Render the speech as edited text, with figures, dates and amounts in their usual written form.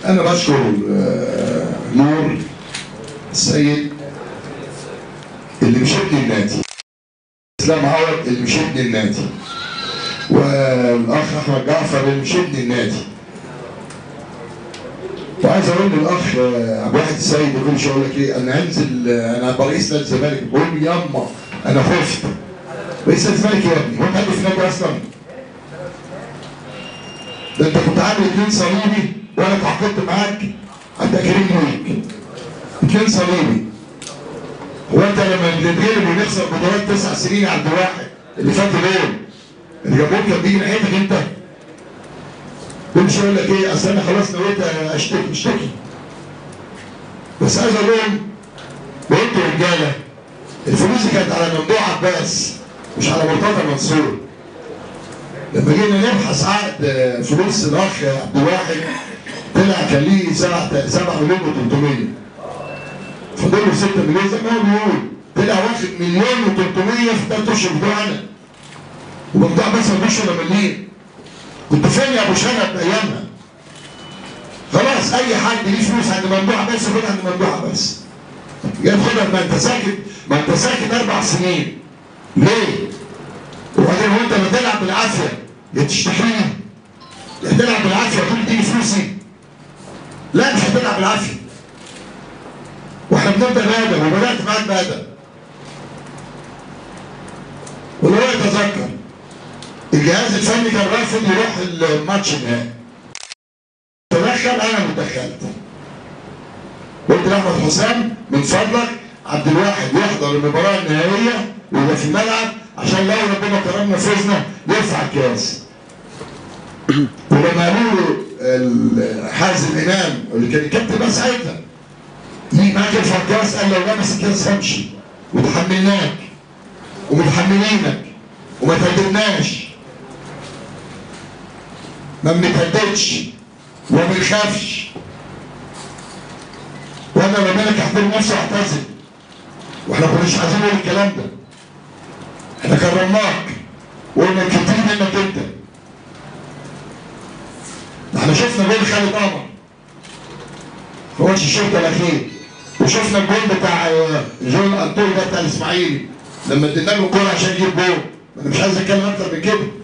أنا بشكر نور السيد اللي مشدني النادي، اسلام عوض اللي مشدني النادي، والأخ أحمد جعفر اللي مشدني النادي. وعايز أقول للأخ عبد الواحد السيد كل شوية يقول لك إيه، أنا هنزل، أنا رئيس نادي الزمالك، بقول ياما أنا خفت. رئيس نادي الزمالك يا ابني، هو أنت عندي في النادي أصلا؟ ده أنت كنت عامل 2 صليبي وأنا اتعاقدت معاك عند كريم نويك. 2 صليبي. هو أنت لما بنتغلب ونخسر بطولات 9 سنين عند واحد اللي فاتوا دول اللي جابوك كان بيجي ناحيتك أنت؟ مش يقول لك ايه، اصل انا خلاص نويت اشتكي. بس عايز اقول لهم وانتوا رجاله، الفلوس دي كانت على ممدوح عباس مش على مرتضى منصور. لما جينا نبحث عقد فلوس الاخ عبد الواحد طلع كان ليه 7 مليون و300. فضل له 6 مليون زي ما هو بيقول، طلع واخد 1 مليون و300 في 3 اشهر بتوعنا. وممدوح عباس ما ادوش ولا مليم. كنت فين يا ابو شنب ايامها؟ خلاص اي حد ليه فلوس عند ممدوح عباس ياخدها عند ممدوح عباس. جاي تاخدها، ما انت ساكت 4 سنين. ليه؟ وبعدين وانت بتلعب بالعافيه يا تشتكيني يا تلعب بالعافيه تقول اديني فلوسي. لا مش هتلعب بالعافيه. واحنا بنبدا بادب وبدات معاك بادب. ولو يتذكر الجهاز الفني كان رافض يروح الماتش النهائي. تدخل، انا اتدخلت. قلت لاحمد حسام من فضلك عبد الواحد يحضر المباراه النهائيه ويبقى في الملعب عشان لو ربنا كرمنا فزنا يرفع الكاس. ولما قالوا له حازم امام اللي كان الكابتن بقى ساعتها يجي معاك يرفع الكاس، قال لو لمس الكاس همشي، وتحملناك ومتحملينك وما تهددناش. ما بنتهددش وما بنخافش. وانا ربنا يحترم نفسه واعتزل. واحنا ما كناش عايزين نقول الكلام ده. احنا كرمناك وقلنا كتير منك انت. احنا شفنا جول خالد قمر في ماتش الشوط الاخير، وشفنا الجول بتاع جون انطول ده بتاع الاسماعيلي لما ادينا له الكوره عشان يجيب جول. انا مش عايز اتكلم اكتر من كده.